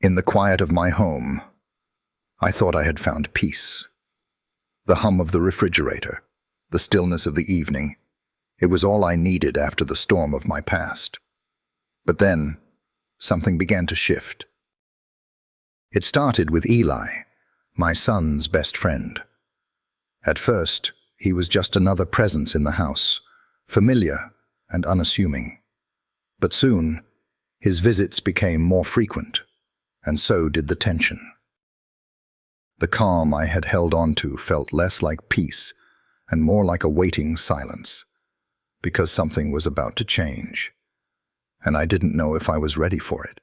In the quiet of my home, I thought I had found peace. The hum of the refrigerator, the stillness of the evening, it was all I needed after the storm of my past. But then, something began to shift. It started with Eli, my son's best friend. At first, he was just another presence in the house, familiar and unassuming. But soon, his visits became more frequent, and so did the tension. The calm I had held on to felt less like peace and more like a waiting silence, because something was about to change, and I didn't know if I was ready for it.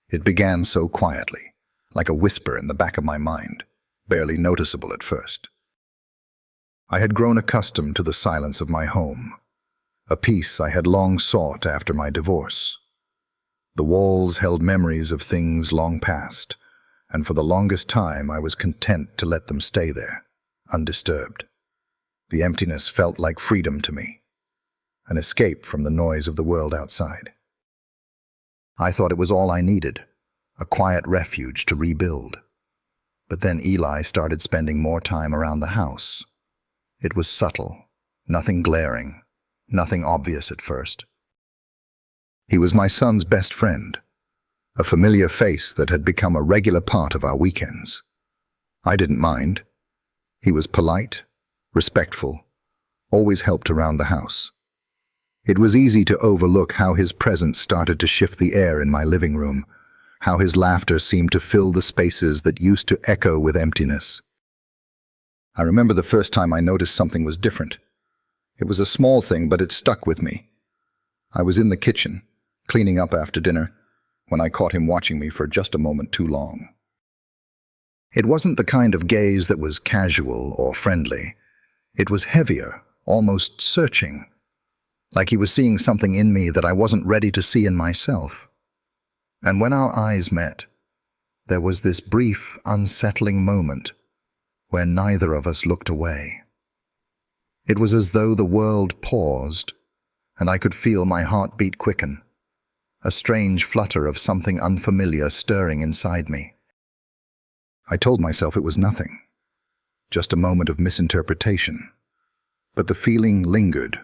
It began so quietly, like a whisper in the back of my mind, barely noticeable at first. I had grown accustomed to the silence of my home, a peace I had long sought after my divorce. The walls held memories of things long past, and for the longest time I was content to let them stay there, undisturbed. The emptiness felt like freedom to me, an escape from the noise of the world outside. I thought it was all I needed, a quiet refuge to rebuild. But then Eli started spending more time around the house. It was subtle, nothing glaring, nothing obvious at first. He was my son's best friend, a familiar face that had become a regular part of our weekends. I didn't mind. He was polite, respectful, always helped around the house. It was easy to overlook how his presence started to shift the air in my living room, how his laughter seemed to fill the spaces that used to echo with emptiness. I remember the first time I noticed something was different. It was a small thing, but it stuck with me. I was in the kitchen, cleaning up after dinner, when I caught him watching me for just a moment too long. It wasn't the kind of gaze that was casual or friendly. It was heavier, almost searching, like he was seeing something in me that I wasn't ready to see in myself. And when our eyes met, there was this brief, unsettling moment where neither of us looked away. It was as though the world paused, and I could feel my heartbeat quicken, a strange flutter of something unfamiliar stirring inside me. I told myself it was nothing, just a moment of misinterpretation, but the feeling lingered,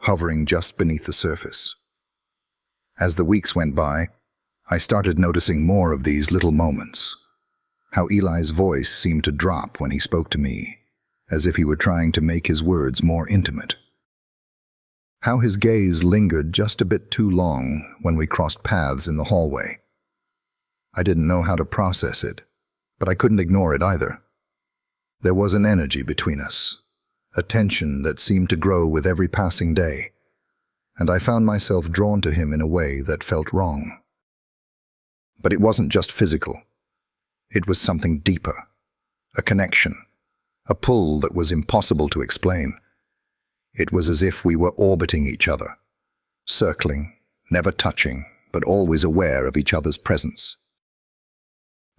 hovering just beneath the surface. As the weeks went by, I started noticing more of these little moments, how Eli's voice seemed to drop when he spoke to me, as if he were trying to make his words more intimate. How his gaze lingered just a bit too long when we crossed paths in the hallway. I didn't know how to process it, but I couldn't ignore it either. There was an energy between us, a tension that seemed to grow with every passing day, and I found myself drawn to him in a way that felt wrong. But it wasn't just physical. It was something deeper, a connection, a pull that was impossible to explain. It was as if we were orbiting each other, circling, never touching, but always aware of each other's presence.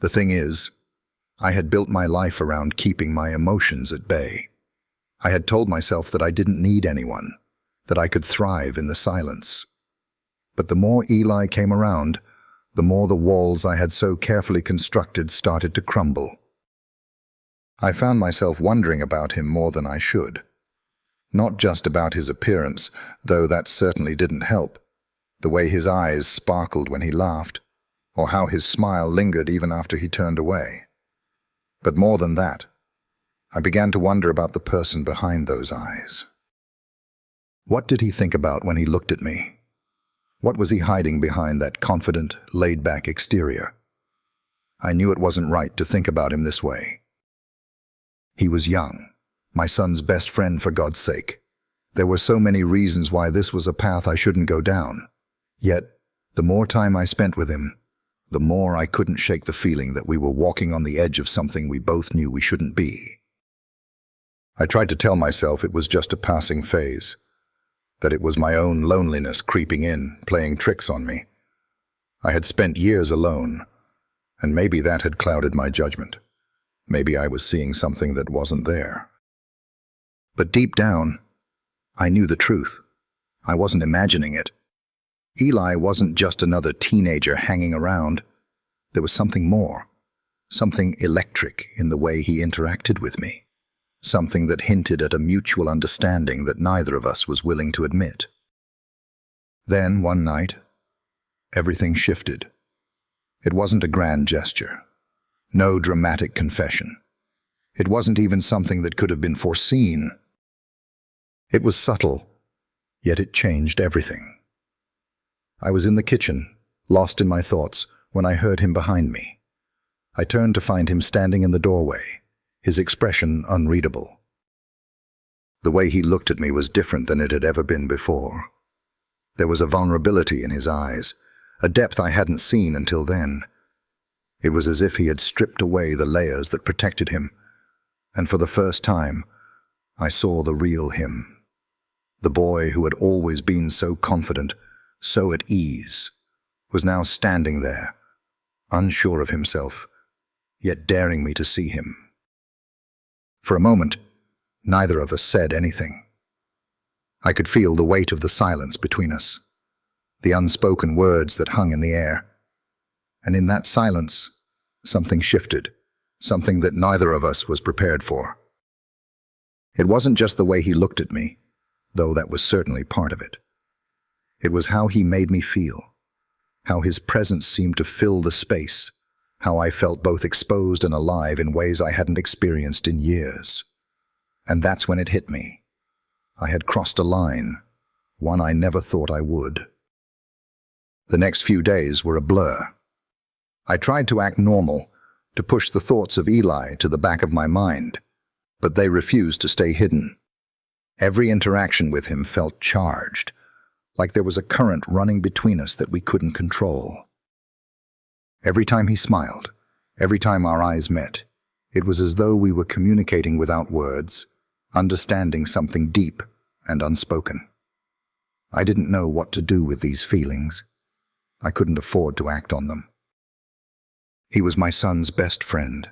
The thing is, I had built my life around keeping my emotions at bay. I had told myself that I didn't need anyone, that I could thrive in the silence. But the more Eli came around, the more the walls I had so carefully constructed started to crumble. I found myself wondering about him more than I should. Not just about his appearance, though that certainly didn't help, the way his eyes sparkled when he laughed, or how his smile lingered even after he turned away. But more than that, I began to wonder about the person behind those eyes. What did he think about when he looked at me? What was he hiding behind that confident, laid-back exterior? I knew it wasn't right to think about him this way. He was young, my son's best friend, for God's sake. There were so many reasons why this was a path I shouldn't go down. Yet, the more time I spent with him, the more I couldn't shake the feeling that we were walking on the edge of something we both knew we shouldn't be. I tried to tell myself it was just a passing phase, that it was my own loneliness creeping in, playing tricks on me. I had spent years alone, and maybe that had clouded my judgment. Maybe I was seeing something that wasn't there. But deep down, I knew the truth. I wasn't imagining it. Eli wasn't just another teenager hanging around. there was something more, something electric in the way he interacted with me, something that hinted at a mutual understanding that neither of us was willing to admit. Then, one night, everything shifted. It wasn't a grand gesture, no dramatic confession. It wasn't even something that could have been foreseen. It was subtle, yet it changed everything. I was in the kitchen, lost in my thoughts, when I heard him behind me. I turned to find him standing in the doorway, his expression unreadable. The way he looked at me was different than it had ever been before. There was a vulnerability in his eyes, a depth I hadn't seen until then. It was as if he had stripped away the layers that protected him, and for the first time, I saw the real him. The boy who had always been so confident, so at ease, was now standing there, unsure of himself, yet daring me to see him. For a moment, neither of us said anything. I could feel the weight of the silence between us, the unspoken words that hung in the air. And in that silence, something shifted, something that neither of us was prepared for. It wasn't just the way he looked at me, though that was certainly part of it. It was how he made me feel, how his presence seemed to fill the space, how I felt both exposed and alive in ways I hadn't experienced in years. And that's when it hit me. I had crossed a line, one I never thought I would. The next few days were a blur. I tried to act normal, to push the thoughts of Eli to the back of my mind, but they refused to stay hidden. Every interaction with him felt charged, like there was a current running between us that we couldn't control. Every time he smiled, every time our eyes met, it was as though we were communicating without words, understanding something deep and unspoken. I didn't know what to do with these feelings. I couldn't afford to act on them. He was my son's best friend.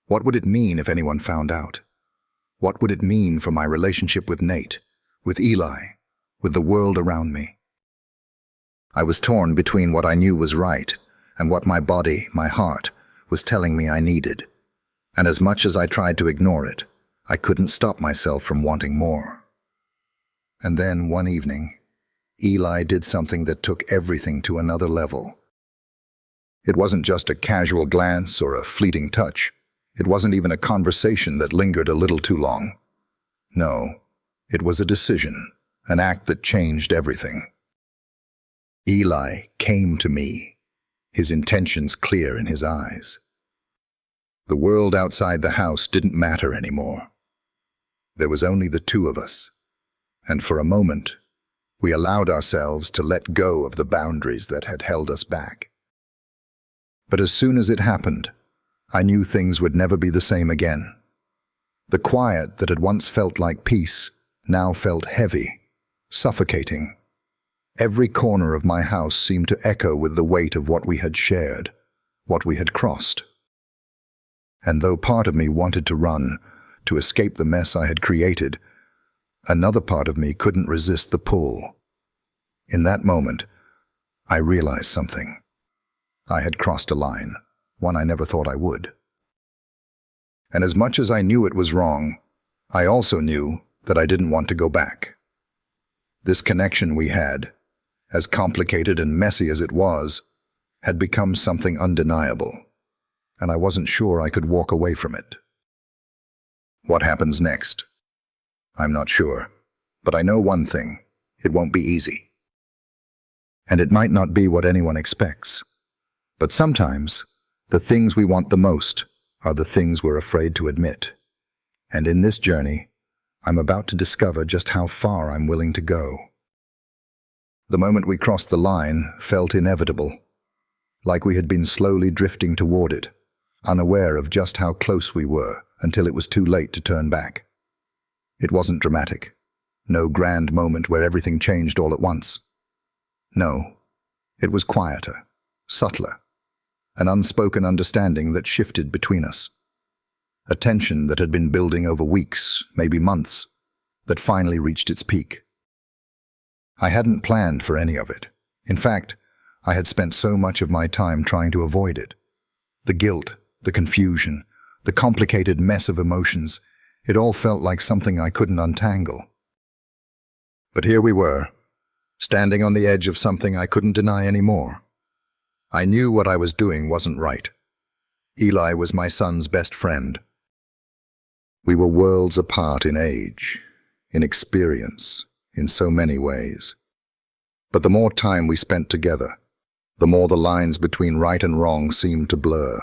What would it mean if anyone found out? What would it mean for my relationship with Nate, with Eli, with the world around me? I was torn between what I knew was right and what my body, my heart, was telling me I needed. And as much as I tried to ignore it, I couldn't stop myself from wanting more. And then, one evening, Eli did something that took everything to another level. It wasn't just a casual glance or a fleeting touch. It wasn't even a conversation that lingered a little too long. No, it was a decision, an act that changed everything. Eli came to me, his intentions clear in his eyes. The world outside the house didn't matter anymore. There was only the two of us, and for a moment, we allowed ourselves to let go of the boundaries that had held us back. But as soon as it happened, I knew things would never be the same again. The quiet that had once felt like peace now felt heavy, suffocating. Every corner of my house seemed to echo with the weight of what we had shared, what we had crossed. And though part of me wanted to run, to escape the mess I had created, another part of me couldn't resist the pull. In that moment, I realized something. I had crossed a line, one I never thought I would. And as much as I knew it was wrong, I also knew that I didn't want to go back. This connection we had, as complicated and messy as it was, had become something undeniable, and I wasn't sure I could walk away from it. What happens next? I'm not sure, but I know one thing: it won't be easy. And it might not be what anyone expects. But sometimes, the things we want the most are the things we're afraid to admit. And in this journey, I'm about to discover just how far I'm willing to go. The moment we crossed the line felt inevitable, like we had been slowly drifting toward it, unaware of just how close we were until it was too late to turn back. It wasn't dramatic, no grand moment where everything changed all at once. No, it was quieter, subtler, an unspoken understanding that shifted between us. A tension that had been building over weeks, maybe months, that finally reached its peak. I hadn't planned for any of it. In fact, I had spent so much of my time trying to avoid it. The guilt, the confusion, the complicated mess of emotions, it all felt like something I couldn't untangle. But here we were, standing on the edge of something I couldn't deny anymore. I knew what I was doing wasn't right. Eli was my son's best friend. We were worlds apart in age, in experience, in so many ways. But the more time we spent together, the more the lines between right and wrong seemed to blur.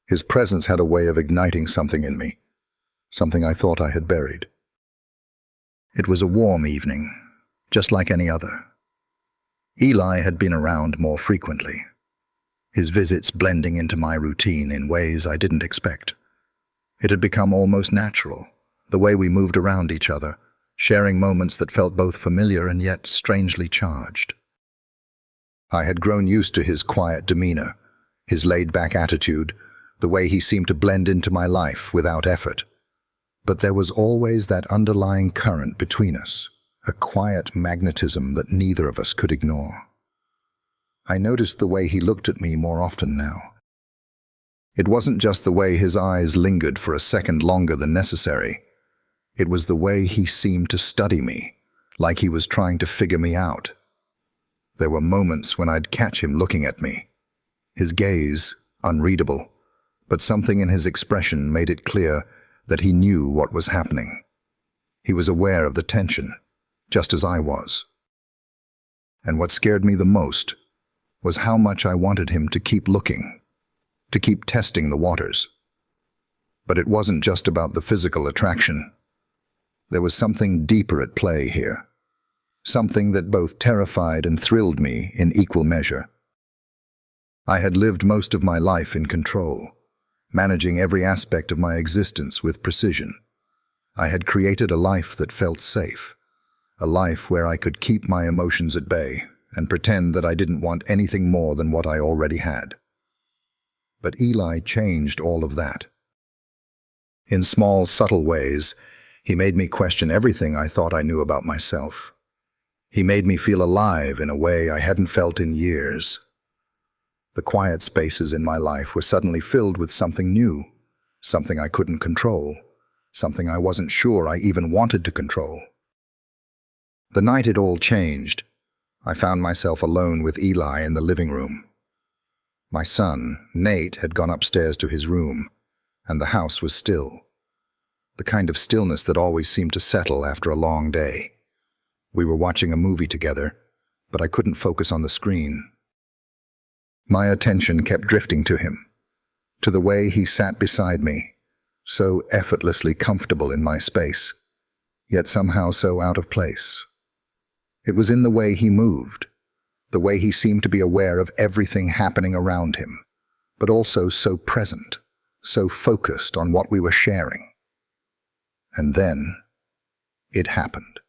His presence had a way of igniting something in me, something I thought I had buried. It was a warm evening, just like any other. Eli had been around more frequently, his visits blending into my routine in ways I didn't expect. It had become almost natural, the way we moved around each other, sharing moments that felt both familiar and yet strangely charged. I had grown used to his quiet demeanor, his laid-back attitude, the way he seemed to blend into my life without effort. But there was always that underlying current between us, a quiet magnetism that neither of us could ignore. I noticed the way he looked at me more often now. It wasn't just the way his eyes lingered for a second longer than necessary. It was the way he seemed to study me, like he was trying to figure me out. There were moments when I'd catch him looking at me. His gaze, unreadable, but something in his expression made it clear that he knew what was happening. He was aware of the tension, just as I was. And what scared me the most was how much I wanted him to keep looking, to keep testing the waters. But it wasn't just about the physical attraction. There was something deeper at play here, something that both terrified and thrilled me in equal measure. I had lived most of my life in control, managing every aspect of my existence with precision. I had created a life that felt safe, a life where I could keep my emotions at bay and pretend that I didn't want anything more than what I already had. But Eli changed all of that. In small, subtle ways, he made me question everything I thought I knew about myself. He made me feel alive in a way I hadn't felt in years. The quiet spaces in my life were suddenly filled with something new, something I couldn't control, something I wasn't sure I even wanted to control. The night it all changed, I found myself alone with Eli in the living room. My son, Nate, had gone upstairs to his room, and the house was still. The kind of stillness that always seemed to settle after a long day. We were watching a movie together, but I couldn't focus on the screen. My attention kept drifting to him, to the way he sat beside me, so effortlessly comfortable in my space, yet somehow so out of place. It was in the way he moved, the way he seemed to be aware of everything happening around him, but also so present, so focused on what we were sharing. And then, it happened.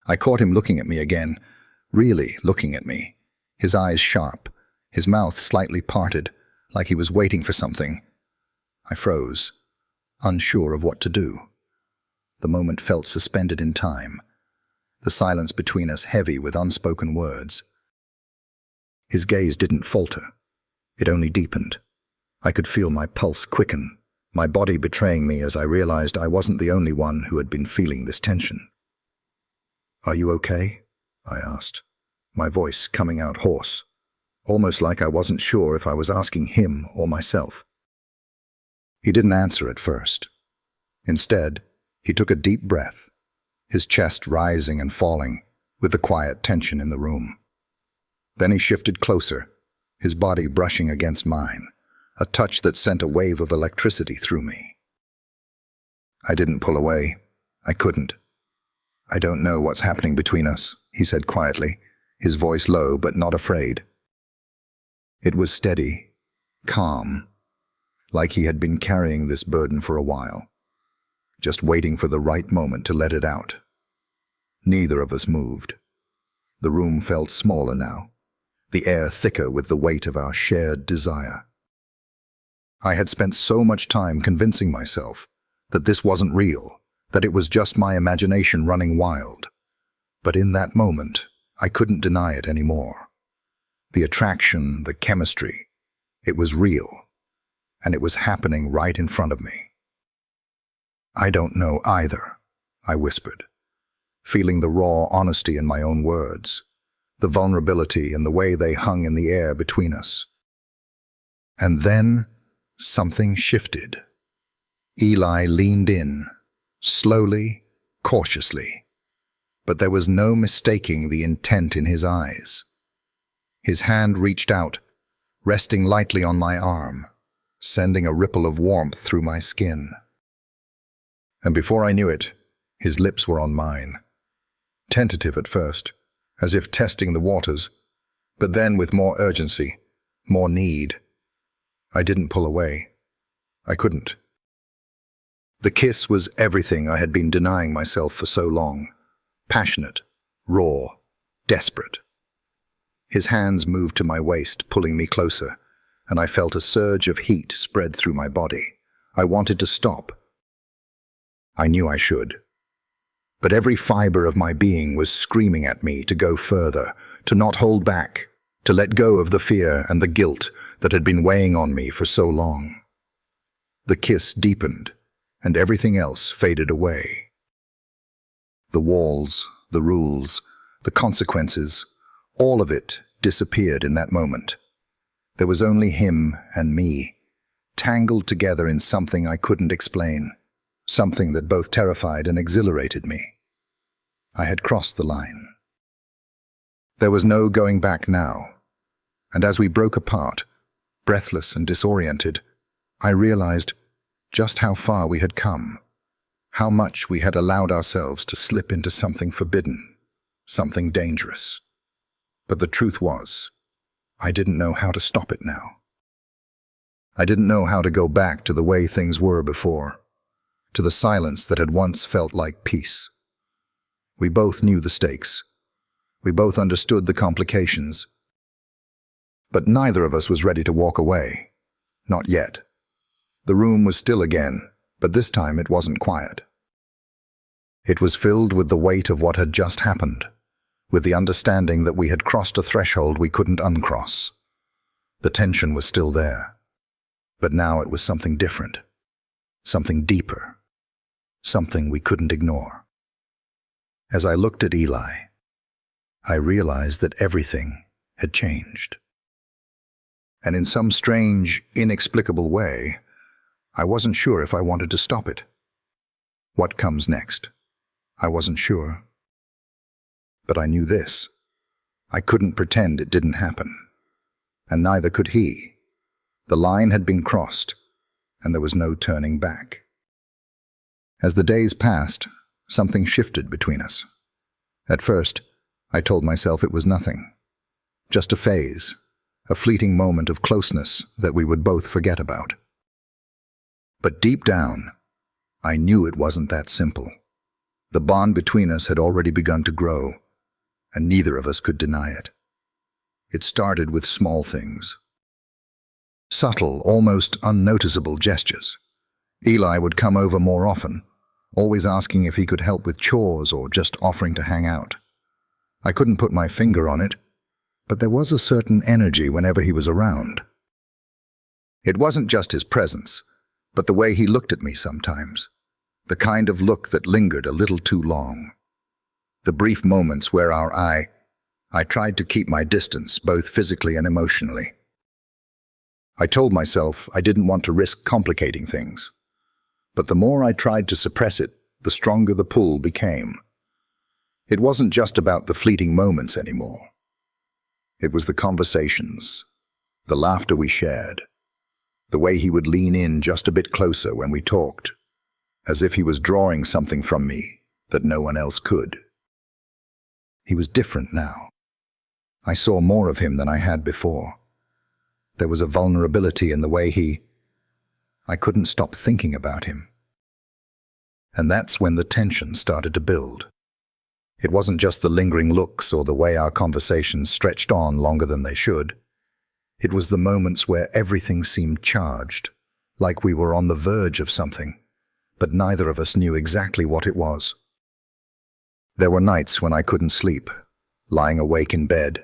I caught him looking at me again, really looking at me, his eyes sharp, his mouth slightly parted, like he was waiting for something. I froze, unsure of what to do. The moment felt suspended in time, the silence between us heavy with unspoken words. His gaze didn't falter. It only deepened. I could feel my pulse quicken, my body betraying me as I realized I wasn't the only one who had been feeling this tension. "Are you okay?" I asked, my voice coming out hoarse, almost like I wasn't sure if I was asking him or myself. He didn't answer at first. Instead, he took a deep breath, his chest rising and falling with the quiet tension in the room. Then he shifted closer, his body brushing against mine, a touch that sent a wave of electricity through me. I didn't pull away. I couldn't. "I don't know what's happening between us," he said quietly, his voice low but not afraid. It was steady, calm, like he had been carrying this burden for a while, just waiting for the right moment to let it out. Neither of us moved. The room felt smaller now, the air thicker with the weight of our shared desire. I had spent so much time convincing myself that this wasn't real, that it was just my imagination running wild. But in that moment, I couldn't deny it anymore. The attraction, the chemistry, it was real, and it was happening right in front of me. "I don't know either," I whispered, feeling the raw honesty in my own words, the vulnerability and the way they hung in the air between us. And then something shifted. Eli leaned in, slowly, cautiously, but there was no mistaking the intent in his eyes. His hand reached out, resting lightly on my arm, sending a ripple of warmth through my skin. And before I knew it, his lips were on mine. Tentative at first, as if testing the waters, but then with more urgency, more need. I didn't pull away. I couldn't. The kiss was everything I had been denying myself for so long. Passionate, raw, desperate. His hands moved to my waist, pulling me closer, and I felt a surge of heat spread through my body. I wanted to stop. I knew I should. But every fiber of my being was screaming at me to go further, to not hold back, to let go of the fear and the guilt that had been weighing on me for so long. The kiss deepened, and everything else faded away. The walls, the rules, the consequences, all of it disappeared in that moment. There was only him and me, tangled together in something I couldn't explain, something that both terrified and exhilarated me. I had crossed the line. There was no going back now, and as we broke apart, breathless and disoriented, I realized just how far we had come, how much we had allowed ourselves to slip into something forbidden, something dangerous. But the truth was, I didn't know how to stop it now. I didn't know how to go back to the way things were before, to the silence that had once felt like peace. We both knew the stakes. We both understood the complications. But neither of us was ready to walk away. Not yet. The room was still again, but this time it wasn't quiet. It was filled with the weight of what had just happened, with the understanding that we had crossed a threshold we couldn't uncross. The tension was still there, but now it was something different, something deeper, something we couldn't ignore. As I looked at Eli, I realized that everything had changed. And in some strange, inexplicable way, I wasn't sure if I wanted to stop it. What comes next? I wasn't sure. But I knew this. I couldn't pretend it didn't happen. And neither could he. The line had been crossed, and there was no turning back. As the days passed, something shifted between us. At first, I told myself it was nothing. Just a phase, a fleeting moment of closeness that we would both forget about. But deep down, I knew it wasn't that simple. The bond between us had already begun to grow, and neither of us could deny it. It started with small things. Subtle, almost unnoticeable gestures. Eli would come over more often, always asking if he could help with chores or just offering to hang out. I couldn't put my finger on it, but there was a certain energy whenever he was around. It wasn't just his presence, but the way he looked at me sometimes, the kind of look that lingered a little too long. The brief moments where I tried to keep my distance, both physically and emotionally. I told myself I didn't want to risk complicating things, but the more I tried to suppress it, the stronger the pull became. It wasn't just about the fleeting moments anymore. It was the conversations, the laughter we shared, the way he would lean in just a bit closer when we talked, as if he was drawing something from me that no one else could. He was different now. I saw more of him than I had before. There was a vulnerability in the way I couldn't stop thinking about him. And that's when the tension started to build. It wasn't just the lingering looks or the way our conversations stretched on longer than they should. It was the moments where everything seemed charged, like we were on the verge of something, but neither of us knew exactly what it was. There were nights when I couldn't sleep, lying awake in bed,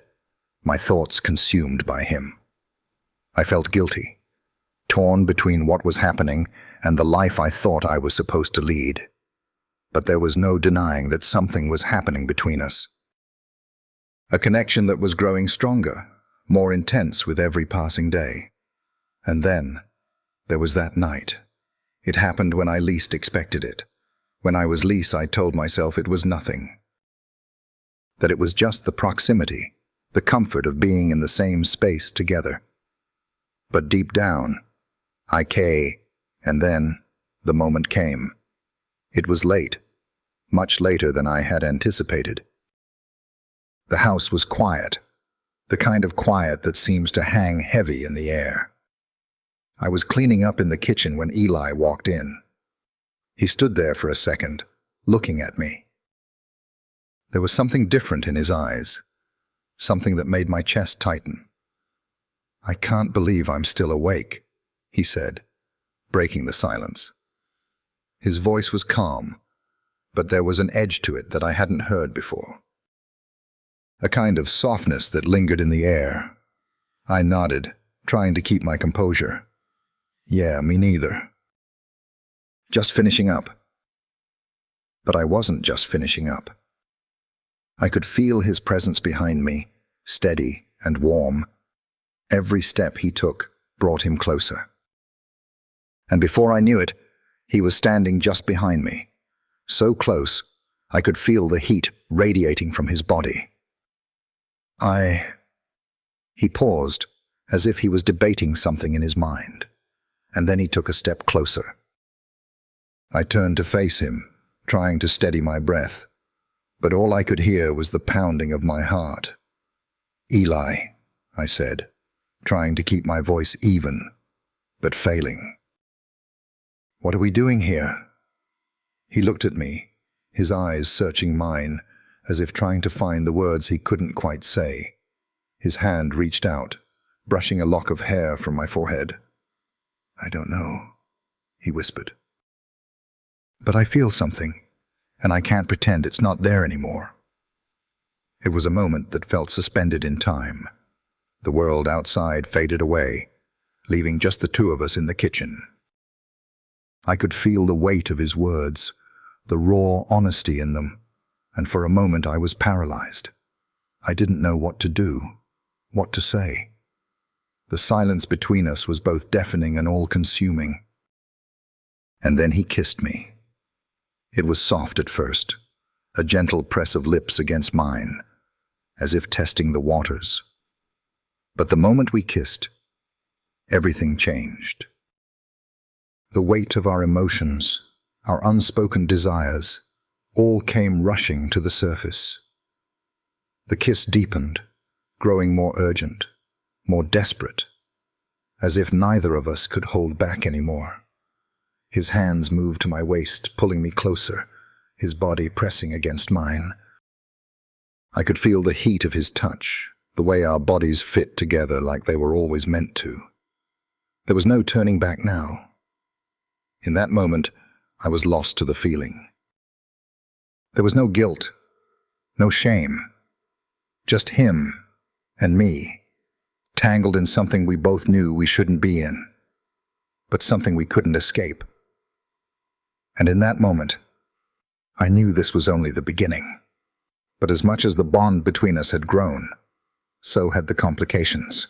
my thoughts consumed by him. I felt guilty, torn between what was happening and the life I thought I was supposed to lead. But there was no denying that something was happening between us. A connection that was growing stronger, more intense with every passing day. And then, there was that night. It happened when I least expected it. When I was least, I told myself it was nothing. That it was just the proximity, the comfort of being in the same space together. But deep down, and then, the moment came. It was late, much later than I had anticipated. The house was quiet, the kind of quiet that seems to hang heavy in the air. I was cleaning up in the kitchen when Eli walked in. He stood there for a second, looking at me. There was something different in his eyes, something that made my chest tighten. "I can't believe I'm still awake," he said, breaking the silence. His voice was calm, but there was an edge to it that I hadn't heard before. A kind of softness that lingered in the air. I nodded, trying to keep my composure. "Yeah, me neither. Just finishing up." But I wasn't just finishing up. I could feel his presence behind me, steady and warm. Every step he took brought him closer. And before I knew it, he was standing just behind me, so close I could feel the heat radiating from his body. He paused, as if he was debating something in his mind, and then he took a step closer. I turned to face him, trying to steady my breath, but all I could hear was the pounding of my heart. "Eli," I said, trying to keep my voice even, but failing. "What are we doing here?" He looked at me, his eyes searching mine, as if trying to find the words he couldn't quite say. His hand reached out, brushing a lock of hair from my forehead. "I don't know," he whispered. "But I feel something, and I can't pretend it's not there anymore." It was a moment that felt suspended in time. The world outside faded away, leaving just the two of us in the kitchen. I could feel the weight of his words, the raw honesty in them, and for a moment I was paralyzed. I didn't know what to do, what to say. The silence between us was both deafening and all-consuming. And then he kissed me. It was soft at first, a gentle press of lips against mine, as if testing the waters. But the moment we kissed, everything changed. The weight of our emotions, our unspoken desires, all came rushing to the surface. The kiss deepened, growing more urgent, more desperate, as if neither of us could hold back anymore. His hands moved to my waist, pulling me closer, his body pressing against mine. I could feel the heat of his touch, the way our bodies fit together like they were always meant to. There was no turning back now. In that moment, I was lost to the feeling. There was no guilt, no shame, just him and me, tangled in something we both knew we shouldn't be in, but something we couldn't escape. And in that moment, I knew this was only the beginning. But as much as the bond between us had grown, so had the complications.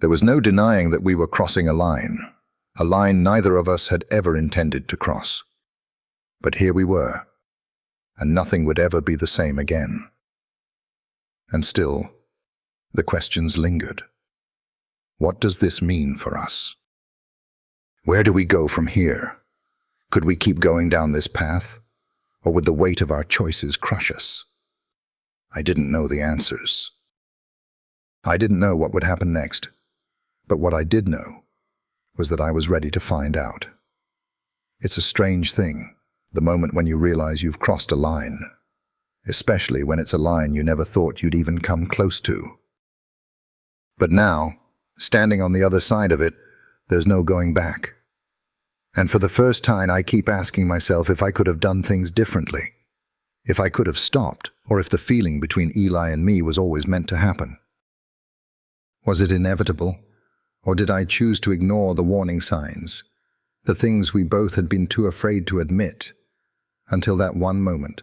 There was no denying that we were crossing a line neither of us had ever intended to cross. But here we were, and nothing would ever be the same again. And still, the questions lingered. What does this mean for us? Where do we go from here? Could we keep going down this path, or would the weight of our choices crush us? I didn't know the answers. I didn't know what would happen next, but what I did know was that I was ready to find out. It's a strange thing, the moment when you realize you've crossed a line, especially when it's a line you never thought you'd even come close to. But now, standing on the other side of it, there's no going back. And for the first time, I keep asking myself if I could have done things differently, If I could have stopped, or if the feeling between Eli and me was always meant to happen. Was it inevitable, or did I choose to ignore the warning signs, the things we both had been too afraid to admit, until that one moment,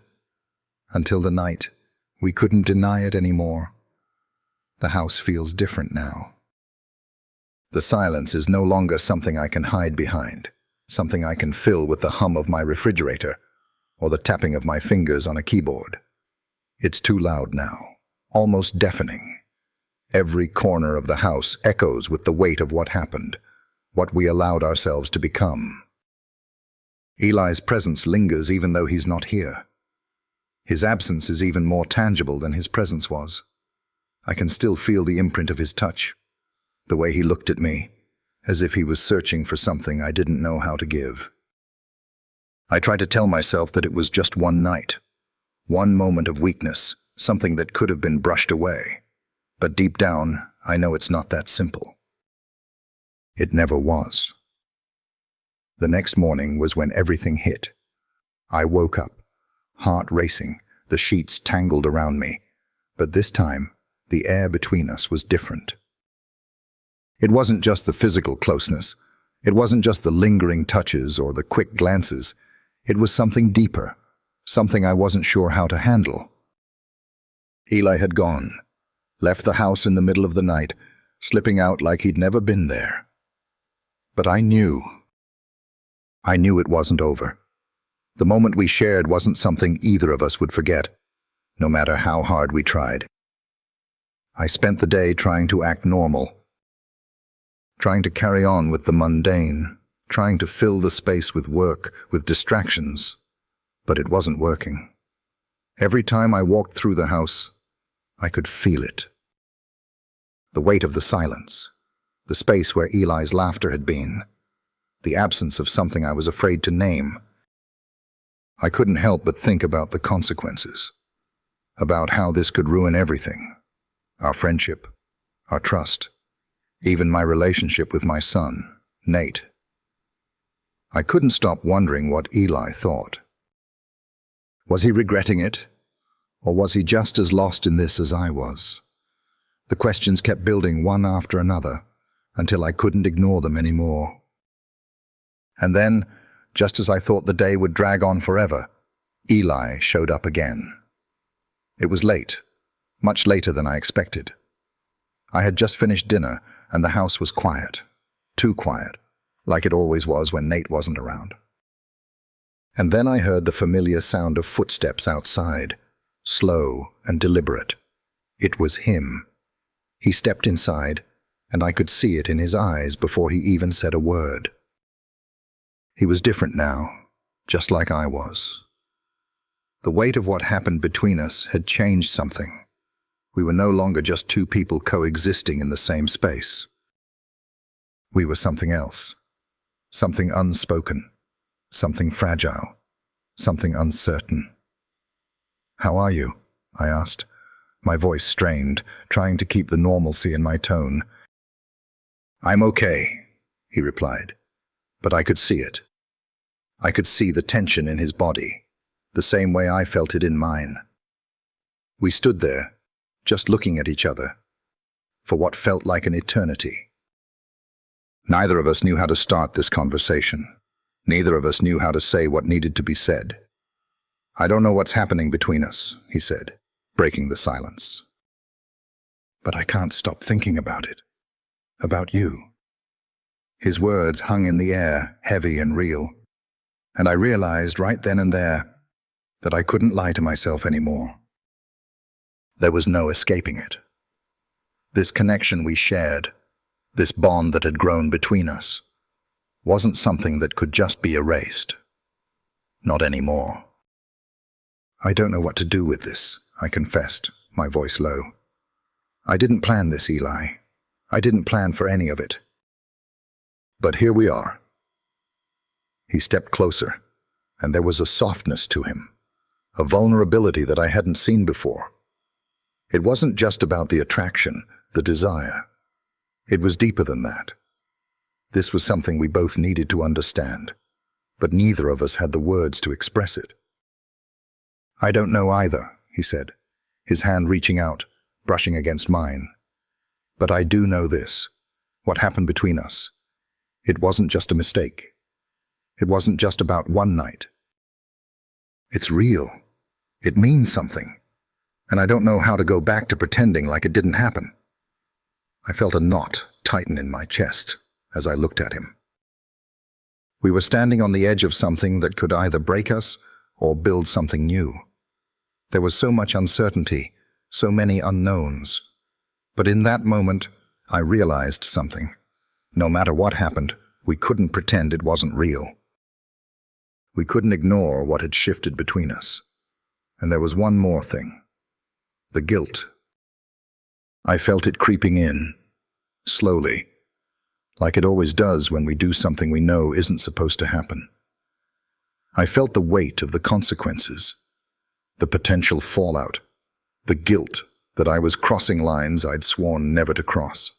until the night we couldn't deny it anymore? The house feels different now. The silence is no longer something I can hide behind, something I can fill with the hum of my refrigerator or the tapping of my fingers on a keyboard. It's too loud now, almost deafening. Every corner of the house echoes with the weight of what happened, what we allowed ourselves to become. Eli's presence lingers even though he's not here. His absence is even more tangible than his presence was. I can still feel the imprint of his touch, the way he looked at me, as if he was searching for something I didn't know how to give. I try to tell myself that it was just one night, one moment of weakness, something that could have been brushed away. But deep down, I know it's not that simple. It never was. The next morning was when everything hit. I woke up, heart racing, the sheets tangled around me, but this time, the air between us was different. It wasn't just the physical closeness. It wasn't just the lingering touches or the quick glances. It was something deeper, something I wasn't sure how to handle. Eli had gone, left the house in the middle of the night, slipping out like he'd never been there. But I knew it wasn't over. The moment we shared wasn't something either of us would forget, no matter how hard we tried. I spent the day trying to act normal, trying to carry on with the mundane, trying to fill the space with work, with distractions, but it wasn't working. Every time I walked through the house, I could feel it. The weight of the silence, the space where Eli's laughter had been, the absence of something I was afraid to name. I couldn't help but think about the consequences, about how this could ruin everything, our friendship, our trust, even my relationship with my son, Nate. I couldn't stop wondering what Eli thought. Was he regretting it? Or was he just as lost in this as I was? The questions kept building one after another, until I couldn't ignore them anymore. And then, just as I thought the day would drag on forever, Eli showed up again. It was late, much later than I expected. I had just finished dinner, and the house was quiet, too quiet, like it always was when Nate wasn't around. And then I heard the familiar sound of footsteps outside, slow and deliberate. It was him. He stepped inside, and I could see it in his eyes before he even said a word. He was different now, just like I was. The weight of what happened between us had changed something. We were no longer just two people coexisting in the same space. We were something else. Something unspoken, something fragile, something uncertain. "How are you?" I asked, my voice strained, trying to keep the normalcy in my tone. "I'm okay," he replied, but I could see it. I could see the tension in his body, the same way I felt it in mine. We stood there, just looking at each other, for what felt like an eternity. Neither of us knew how to start this conversation. Neither of us knew how to say what needed to be said. "I don't know what's happening between us," he said, breaking the silence. "But I can't stop thinking about it. About you." His words hung in the air, heavy and real, and I realized right then and there that I couldn't lie to myself anymore. There was no escaping it. This connection we shared, this bond that had grown between us, wasn't something that could just be erased. Not anymore. "I don't know what to do with this," I confessed, my voice low. "I didn't plan this, Eli. I didn't plan for any of it. But here we are." He stepped closer, and there was a softness to him, a vulnerability that I hadn't seen before. It wasn't just about the attraction, the desire. It was deeper than that. This was something we both needed to understand, but neither of us had the words to express it. "I don't know either," he said, his hand reaching out, brushing against mine. "But I do know this. What happened between us. It wasn't just a mistake. It wasn't just about one night. It's real. It means something. And I don't know how to go back to pretending like it didn't happen." I felt a knot tighten in my chest as I looked at him. We were standing on the edge of something that could either break us or build something new. There was so much uncertainty, so many unknowns. But in that moment, I realized something. No matter what happened, we couldn't pretend it wasn't real. We couldn't ignore what had shifted between us. And there was one more thing. The guilt. I felt it creeping in, slowly, like it always does when we do something we know isn't supposed to happen. I felt the weight of the consequences, the potential fallout, the guilt that I was crossing lines I'd sworn never to cross.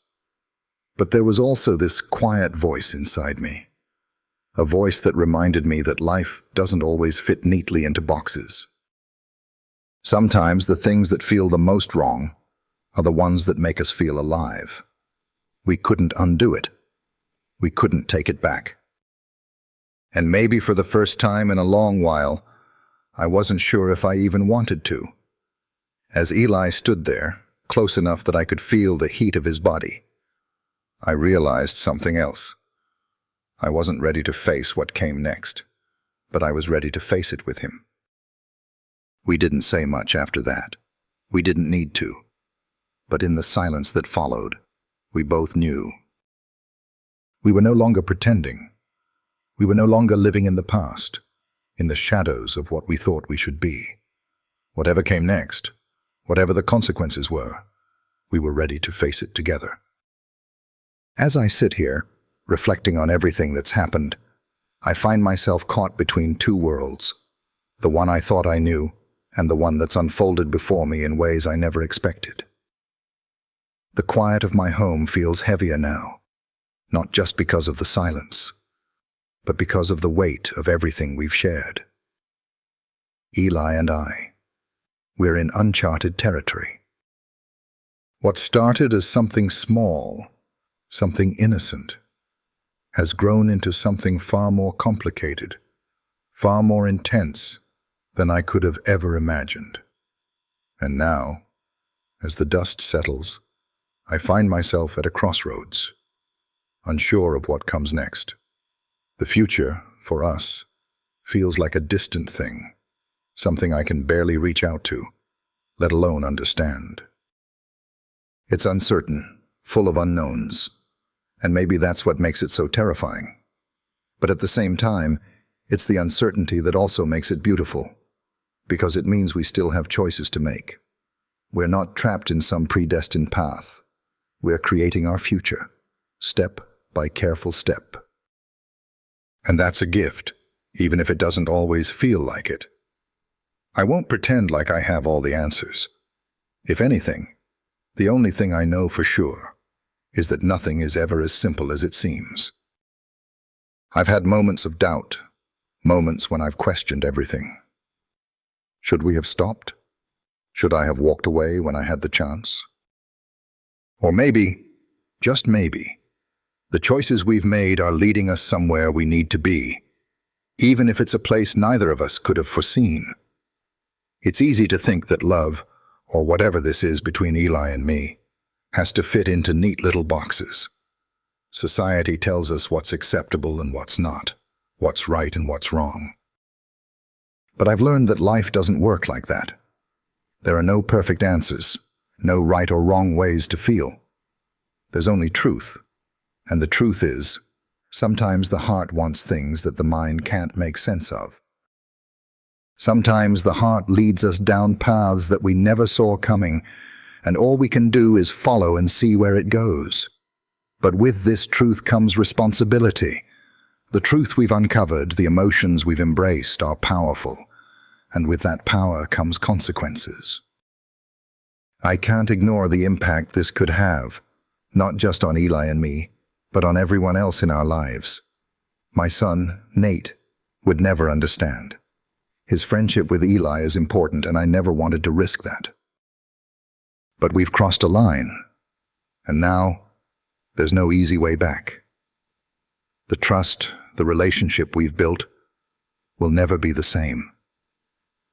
But there was also this quiet voice inside me, a voice that reminded me that life doesn't always fit neatly into boxes. Sometimes the things that feel the most wrong are the ones that make us feel alive. We couldn't undo it. We couldn't take it back. And maybe for the first time in a long while, I wasn't sure if I even wanted to. As Eli stood there, close enough that I could feel the heat of his body, I realized something else. I wasn't ready to face what came next, but I was ready to face it with him. We didn't say much after that. We didn't need to. But in the silence that followed, we both knew. We were no longer pretending. We were no longer living in the past, in the shadows of what we thought we should be. Whatever came next, whatever the consequences were, we were ready to face it together. As I sit here, reflecting on everything that's happened, I find myself caught between two worlds, the one I thought I knew and the one that's unfolded before me in ways I never expected. The quiet of my home feels heavier now, not just because of the silence, but because of the weight of everything we've shared. Eli and I, we're in uncharted territory. What started as something small, something innocent, has grown into something far more complicated, far more intense than I could have ever imagined. And now, as the dust settles, I find myself at a crossroads, unsure of what comes next. The future, for us, feels like a distant thing, something I can barely reach out to, let alone understand. It's uncertain, full of unknowns, and maybe that's what makes it so terrifying. But at the same time, it's the uncertainty that also makes it beautiful, because it means we still have choices to make. We're not trapped in some predestined path. We're creating our future, step by careful step. And that's a gift, even if it doesn't always feel like it. I won't pretend like I have all the answers. If anything, the only thing I know for sure is that nothing is ever as simple as it seems. I've had moments of doubt, moments when I've questioned everything. Should we have stopped? Should I have walked away when I had the chance? Or maybe, just maybe, the choices we've made are leading us somewhere we need to be, even if it's a place neither of us could have foreseen. It's easy to think that love, or whatever this is between Eli and me, has to fit into neat little boxes. Society tells us what's acceptable and what's not, what's right and what's wrong. But I've learned that life doesn't work like that. There are no perfect answers, no right or wrong ways to feel. There's only truth. And the truth is, sometimes the heart wants things that the mind can't make sense of. Sometimes the heart leads us down paths that we never saw coming, and all we can do is follow and see where it goes. But with this truth comes responsibility. The truth we've uncovered, the emotions we've embraced are powerful, and with that power comes consequences. I can't ignore the impact this could have, not just on Eli and me, but on everyone else in our lives. My son, Nate, would never understand. His friendship with Eli is important, and I never wanted to risk that. But we've crossed a line, and now there's no easy way back. The trust, the relationship we've built, will never be the same.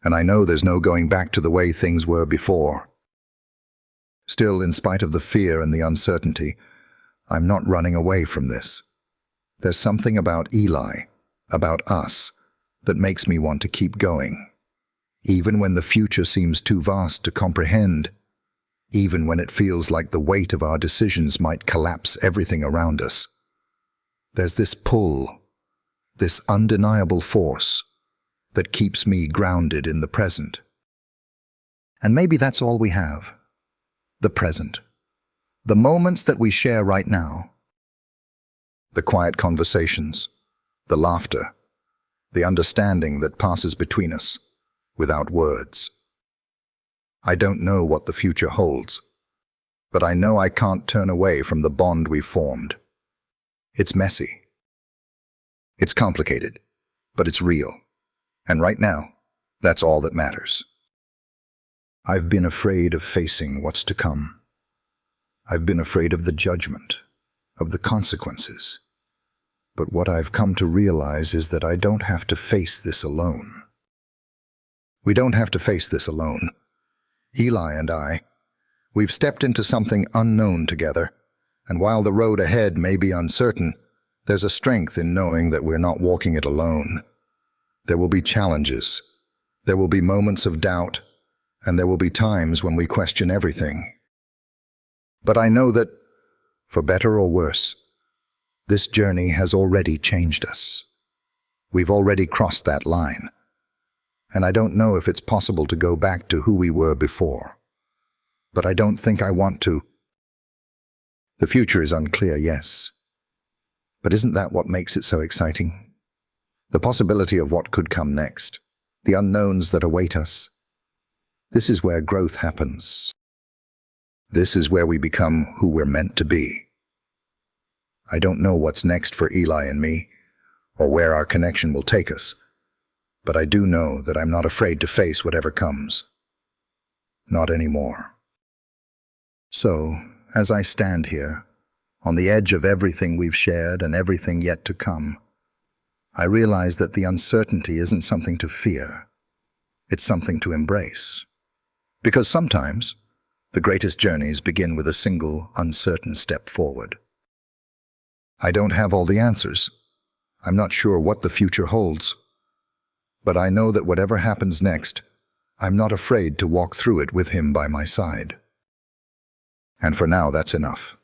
And I know there's no going back to the way things were before. Still, in spite of the fear and the uncertainty, I'm not running away from this. There's something about Eli, about us, that makes me want to keep going. Even when the future seems too vast to comprehend, even when it feels like the weight of our decisions might collapse everything around us, there's this pull, this undeniable force that keeps me grounded in the present. And maybe that's all we have. The present. The moments that we share right now. The quiet conversations, the laughter, the understanding that passes between us without words. I don't know what the future holds, but I know I can't turn away from the bond we've formed. It's messy. It's complicated, but it's real. And right now, that's all that matters. I've been afraid of facing what's to come. I've been afraid of the judgment, of the consequences. But what I've come to realize is that I don't have to face this alone. We don't have to face this alone. Eli and I, we've stepped into something unknown together, and while the road ahead may be uncertain, there's a strength in knowing that we're not walking it alone. There will be challenges, there will be moments of doubt, and there will be times when we question everything. But I know that, for better or worse, this journey has already changed us. We've already crossed that line. And I don't know if it's possible to go back to who we were before. But I don't think I want to. The future is unclear, yes. But isn't that what makes it so exciting? The possibility of what could come next, the unknowns that await us. This is where growth happens. This is where we become who we're meant to be. I don't know what's next for Eli and me, or where our connection will take us, but I do know that I'm not afraid to face whatever comes. Not anymore. So, as I stand here, on the edge of everything we've shared and everything yet to come, I realize that the uncertainty isn't something to fear. It's something to embrace. Because sometimes, the greatest journeys begin with a single, uncertain step forward. I don't have all the answers. I'm not sure what the future holds. But I know that whatever happens next, I'm not afraid to walk through it with him by my side. And for now, that's enough.